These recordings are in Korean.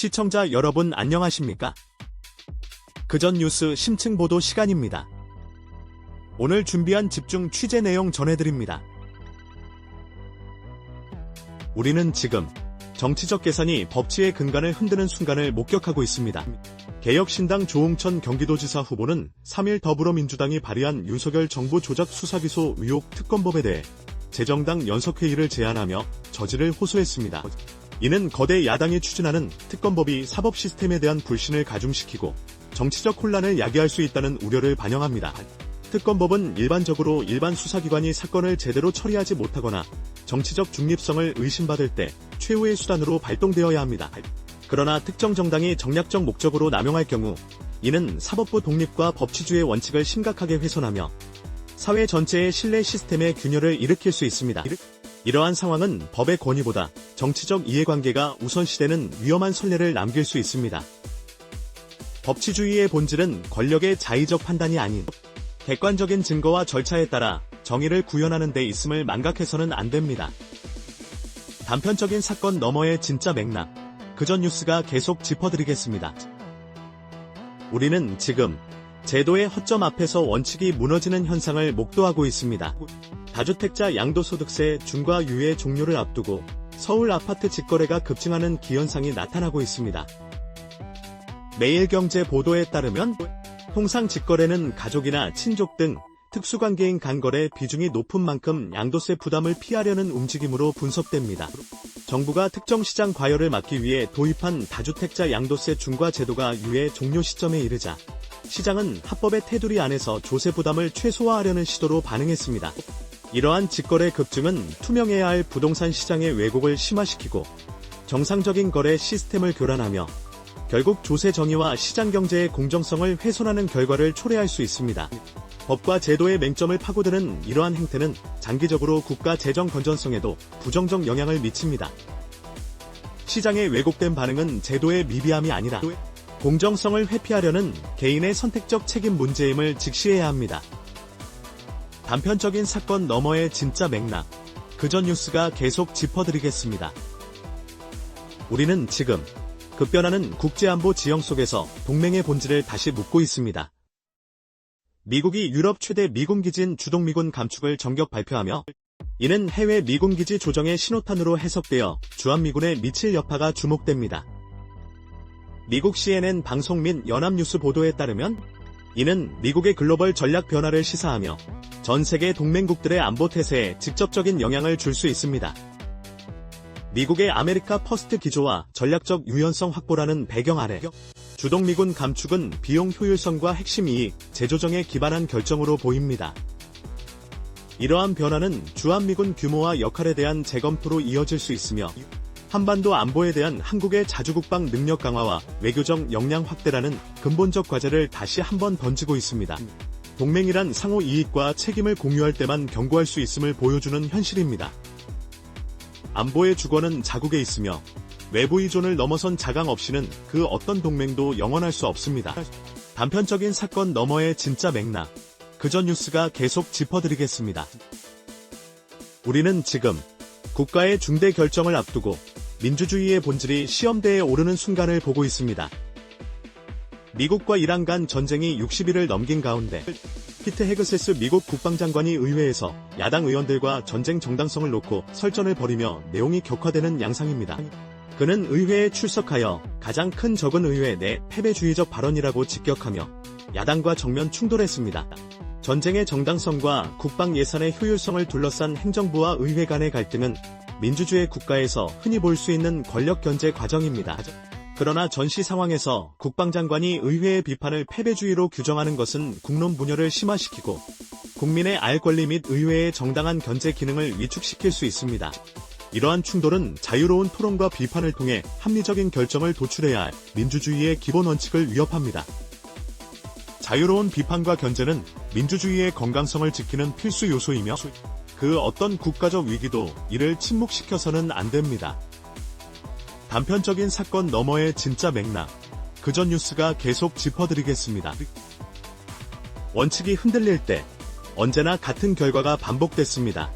시청자 여러분 안녕하십니까? 그전 뉴스 심층 보도 시간입니다. 오늘 준비한 집중 취재 내용 전해드립니다. 우리는 지금 정치적 계산이 법치의 근간을 흔드는 순간을 목격하고 있습니다. 개혁신당 조응천 경기도지사 후보는 3일 더불어민주당이 발의한 윤석열 정부 조작 수사기소 의혹 특검법에 대해 재정당 연석회의를 제안하며 저지를 호소했습니다. 이는 거대 야당이 추진하는 특검법이 사법 시스템에 대한 불신을 가중시키고 정치적 혼란을 야기할 수 있다는 우려를 반영합니다. 특검법은 일반적으로 일반 수사기관이 사건을 제대로 처리하지 못하거나 정치적 중립성을 의심받을 때 최후의 수단으로 발동되어야 합니다. 그러나 특정 정당이 정략적 목적으로 남용할 경우 이는 사법부 독립과 법치주의 원칙을 심각하게 훼손하며 사회 전체의 신뢰 시스템의 균열을 일으킬 수 있습니다. 이러한 상황은 법의 권위보다 정치적 이해관계가 우선시되는 위험한 선례를 남길 수 있습니다. 법치주의의 본질은 권력의 자의적 판단이 아닌 객관적인 증거와 절차에 따라 정의를 구현하는 데 있음을 망각해서는 안 됩니다. 단편적인 사건 너머의 진짜 맥락, 그전 뉴스가 계속 짚어드리겠습니다. 우리는 지금 제도의 허점 앞에서 원칙이 무너지는 현상을 목도하고 있습니다. 다주택자 양도소득세 중과 유예 종료를 앞두고 서울 아파트 직거래가 급증하는 기현상이 나타나고 있습니다. 매일경제 보도에 따르면 통상 직거래는 가족이나 친족 등 특수관계인 간거래 비중이 높은 만큼 양도세 부담을 피하려는 움직임으로 분석됩니다. 정부가 특정 시장 과열을 막기 위해 도입한 다주택자 양도세 중과 제도가 유예 종료 시점에 이르자 시장은 합법의 테두리 안에서 조세 부담을 최소화하려는 시도로 반응했습니다. 이러한 직거래 급증은 투명해야 할 부동산 시장의 왜곡을 심화시키고 정상적인 거래 시스템을 교란하며 결국 조세 정의와 시장 경제의 공정성을 훼손하는 결과를 초래할 수 있습니다. 법과 제도의 맹점을 파고드는 이러한 행태는 장기적으로 국가 재정 건전성에도 부정적 영향을 미칩니다. 시장의 왜곡된 반응은 제도의 미비함이 아니라 공정성을 회피하려는 개인의 선택적 책임 문제임을 직시해야 합니다. 단편적인 사건 너머의 진짜 맥락, 그전 뉴스가 계속 짚어드리겠습니다. 우리는 지금 급변하는 국제안보 지형 속에서 동맹의 본질을 다시 묻고 있습니다. 미국이 유럽 최대 미군 기지인 주동미군 감축을 전격 발표하며 이는 해외 미군 기지 조정의 신호탄으로 해석되어 주한미군에 미칠 여파가 주목됩니다. 미국 CNN 방송 및 연합뉴스 보도에 따르면 이는 미국의 글로벌 전략 변화를 시사하며 전 세계 동맹국들의 안보 태세에 직접적인 영향을 줄 수 있습니다. 미국의 아메리카 퍼스트 기조와 전략적 유연성 확보라는 배경 아래 주동미군 감축은 비용 효율성과 핵심 이익, 재조정에 기반한 결정으로 보입니다. 이러한 변화는 주한미군 규모와 역할에 대한 재검토로 이어질 수 있으며 한반도 안보에 대한 한국의 자주국방 능력 강화와 외교적 역량 확대라는 근본적 과제를 다시 한번 던지고 있습니다. 동맹이란 상호 이익과 책임을 공유할 때만 경고할 수 있음을 보여주는 현실입니다. 안보의 주권은 자국에 있으며 외부 의존을 넘어선 자강 없이는 그 어떤 동맹도 영원할 수 없습니다. 단편적인 사건 너머의 진짜 맥락, 그전 뉴스가 계속 짚어드리겠습니다. 우리는 지금 국가의 중대 결정을 앞두고 민주주의의 본질이 시험대에 오르는 순간을 보고 있습니다. 미국과 이란 간 전쟁이 60일을 넘긴 가운데 피트 헤그세스 미국 국방장관이 의회에서 야당 의원들과 전쟁 정당성을 놓고 설전을 벌이며 내용이 격화되는 양상입니다. 그는 의회에 출석하여 가장 큰 적은 의회 내 패배주의적 발언이라고 직격하며 야당과 정면 충돌했습니다. 전쟁의 정당성과 국방 예산의 효율성을 둘러싼 행정부와 의회 간의 갈등은 민주주의 국가에서 흔히 볼 수 있는 권력 견제 과정입니다. 그러나 전시 상황에서 국방장관이 의회의 비판을 패배주의로 규정하는 것은 국론 분열을 심화시키고 국민의 알 권리 및 의회의 정당한 견제 기능을 위축시킬 수 있습니다. 이러한 충돌은 자유로운 토론과 비판을 통해 합리적인 결정을 도출해야 할 민주주의의 기본 원칙을 위협합니다. 자유로운 비판과 견제는 민주주의의 건강성을 지키는 필수 요소이며 그 어떤 국가적 위기도 이를 침묵시켜서는 안 됩니다. 단편적인 사건 너머의 진짜 맥락, 그전 뉴스가 계속 짚어드리겠습니다. 원칙이 흔들릴 때 언제나 같은 결과가 반복됐습니다.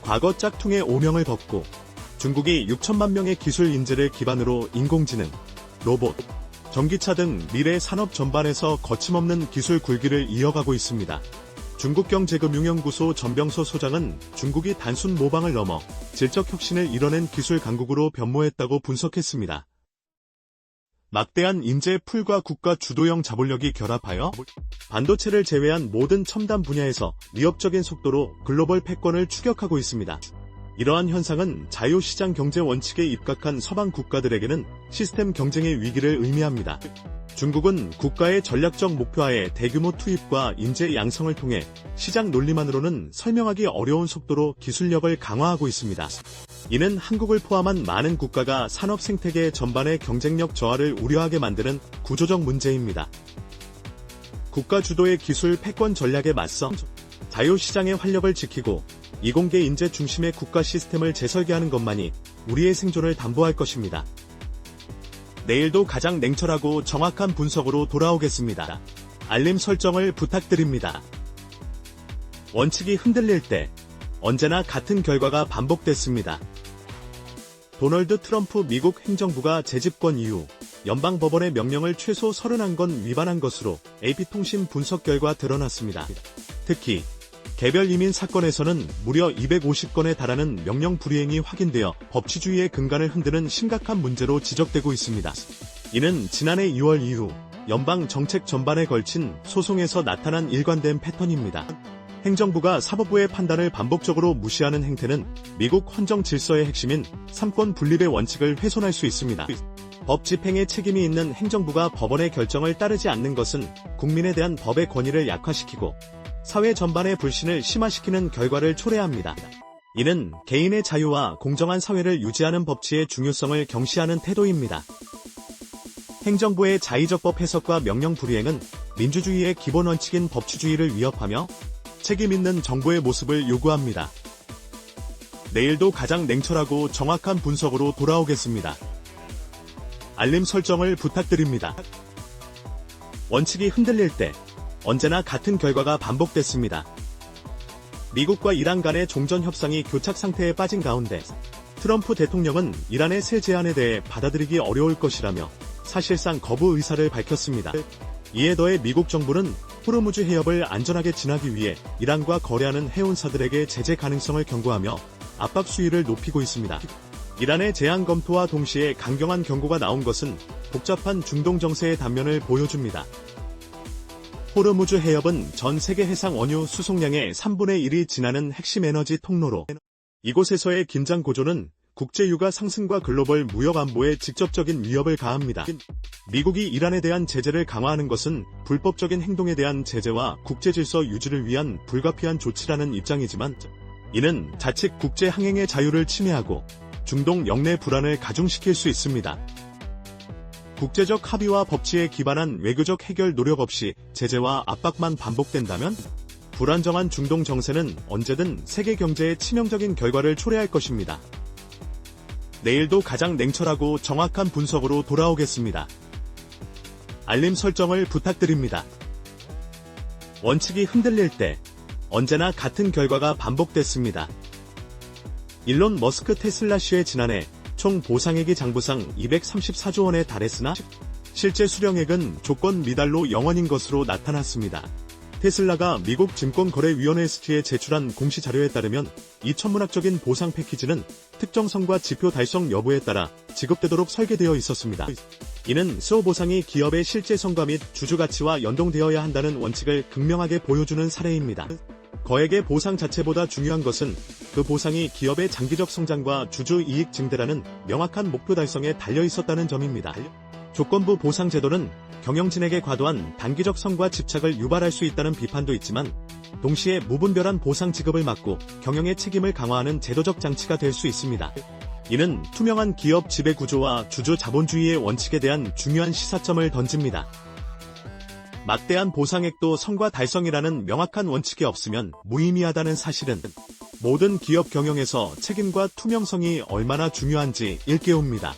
과거 짝퉁의 오명을 벗고 중국이 6천만 명의 기술 인재를 기반으로 인공지능, 로봇, 전기차 등 미래 산업 전반에서 거침없는 기술 굴기를 이어가고 있습니다. 중국경제금융연구소 전병서 소장은 중국이 단순 모방을 넘어 질적 혁신을 이뤄낸 기술 강국으로 변모했다고 분석했습니다. 막대한 인재 풀과 국가 주도형 자본력이 결합하여 반도체를 제외한 모든 첨단 분야에서 위협적인 속도로 글로벌 패권을 추격하고 있습니다. 이러한 현상은 자유시장 경제 원칙에 입각한 서방 국가들에게는 시스템 경쟁의 위기를 의미합니다. 중국은 국가의 전략적 목표하에 대규모 투입과 인재 양성을 통해 시장 논리만으로는 설명하기 어려운 속도로 기술력을 강화하고 있습니다. 이는 한국을 포함한 많은 국가가 산업 생태계 전반의 경쟁력 저하를 우려하게 만드는 구조적 문제입니다. 국가 주도의 기술 패권 전략에 맞서 자유시장의 활력을 지키고 이공계 인재 중심의 국가 시스템을 재설계하는 것만이 우리의 생존을 담보할 것입니다. 내일도 가장 냉철하고 정확한 분석으로 돌아오겠습니다. 알림 설정을 부탁드립니다. 원칙이 흔들릴 때 언제나 같은 결과가 반복됐습니다. 도널드 트럼프 미국 행정부가 재집권 이후 연방법원의 명령을 최소 31건 위반한 것으로 AP통신 분석 결과 드러났습니다. 특히 개별 이민 사건에서는 무려 250건에 달하는 명령 불이행이 확인되어 법치주의의 근간을 흔드는 심각한 문제로 지적되고 있습니다. 이는 지난해 2월 이후 연방 정책 전반에 걸친 소송에서 나타난 일관된 패턴입니다. 행정부가 사법부의 판단을 반복적으로 무시하는 행태는 미국 헌정 질서의 핵심인 삼권 분립의 원칙을 훼손할 수 있습니다. 법 집행에 책임이 있는 행정부가 법원의 결정을 따르지 않는 것은 국민에 대한 법의 권위를 약화시키고 사회 전반의 불신을 심화시키는 결과를 초래합니다. 이는 개인의 자유와 공정한 사회를 유지하는 법치의 중요성을 경시하는 태도입니다. 행정부의 자의적법 해석과 명령 불이행은 민주주의의 기본 원칙인 법치주의를 위협하며 책임 있는 정부의 모습을 요구합니다. 내일도 가장 냉철하고 정확한 분석으로 돌아오겠습니다. 알림 설정을 부탁드립니다. 원칙이 흔들릴 때 언제나 같은 결과가 반복됐습니다. 미국과 이란 간의 종전 협상이 교착 상태에 빠진 가운데 트럼프 대통령은 이란의 새 제안에 대해 받아들이기 어려울 것이라며 사실상 거부 의사를 밝혔습니다. 이에 더해 미국 정부는 호르무즈 해협을 안전하게 지나기 위해 이란과 거래하는 해운사들에게 제재 가능성을 경고하며 압박 수위를 높이고 있습니다. 이란의 제안 검토와 동시에 강경한 경고가 나온 것은 복잡한 중동 정세의 단면을 보여줍니다. 호르무즈 해협은 전 세계 해상 원유 수송량의 3분의 1이 지나는 핵심 에너지 통로로 이곳에서의 긴장 고조는 국제유가 상승과 글로벌 무역 안보에 직접적인 위협을 가합니다. 미국이 이란에 대한 제재를 강화하는 것은 불법적인 행동에 대한 제재와 국제질서 유지를 위한 불가피한 조치라는 입장이지만 이는 자칫 국제 항행의 자유를 침해하고 중동 영내 불안을 가중시킬 수 있습니다. 국제적 합의와 법치에 기반한 외교적 해결 노력 없이 제재와 압박만 반복된다면 불안정한 중동 정세는 언제든 세계 경제에 치명적인 결과를 초래할 것입니다. 내일도 가장 냉철하고 정확한 분석으로 돌아오겠습니다. 알림 설정을 부탁드립니다. 원칙이 흔들릴 때 언제나 같은 결과가 반복됐습니다. 일론 머스크 테슬라 씨의 지난해 총 보상액이 장부상 234조 원에 달했으나 실제 수령액은 조건 미달로 0원인 것으로 나타났습니다. 테슬라가 미국 증권거래위원회 SEC에 제출한 공시 자료에 따르면 이 천문학적인 보상 패키지는 특정성과 지표 달성 여부에 따라 지급되도록 설계되어 있었습니다. 이는 수호 보상이 기업의 실제 성과 및 주주 가치와 연동되어야 한다는 원칙을 극명하게 보여주는 사례입니다. 거액의 보상 자체보다 중요한 것은 그 보상이 기업의 장기적 성장과 주주 이익 증대라는 명확한 목표 달성에 달려 있었다는 점입니다. 조건부 보상 제도는 경영진에게 과도한 단기적 성과 집착을 유발할 수 있다는 비판도 있지만 동시에 무분별한 보상 지급을 막고 경영의 책임을 강화하는 제도적 장치가 될 수 있습니다. 이는 투명한 기업 지배 구조와 주주 자본주의의 원칙에 대한 중요한 시사점을 던집니다. 막대한 보상액도 성과 달성이라는 명확한 원칙이 없으면 무의미하다는 사실은 모든 기업 경영에서 책임과 투명성이 얼마나 중요한지 일깨웁니다.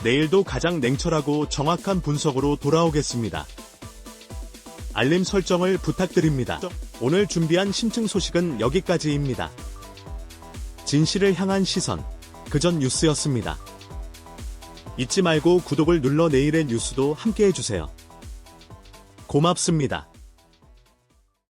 내일도 가장 냉철하고 정확한 분석으로 돌아오겠습니다. 알림 설정을 부탁드립니다. 오늘 준비한 심층 소식은 여기까지입니다. 진실을 향한 시선. 그전 뉴스였습니다. 잊지 말고 구독을 눌러 내일의 뉴스도 함께 해주세요. 고맙습니다.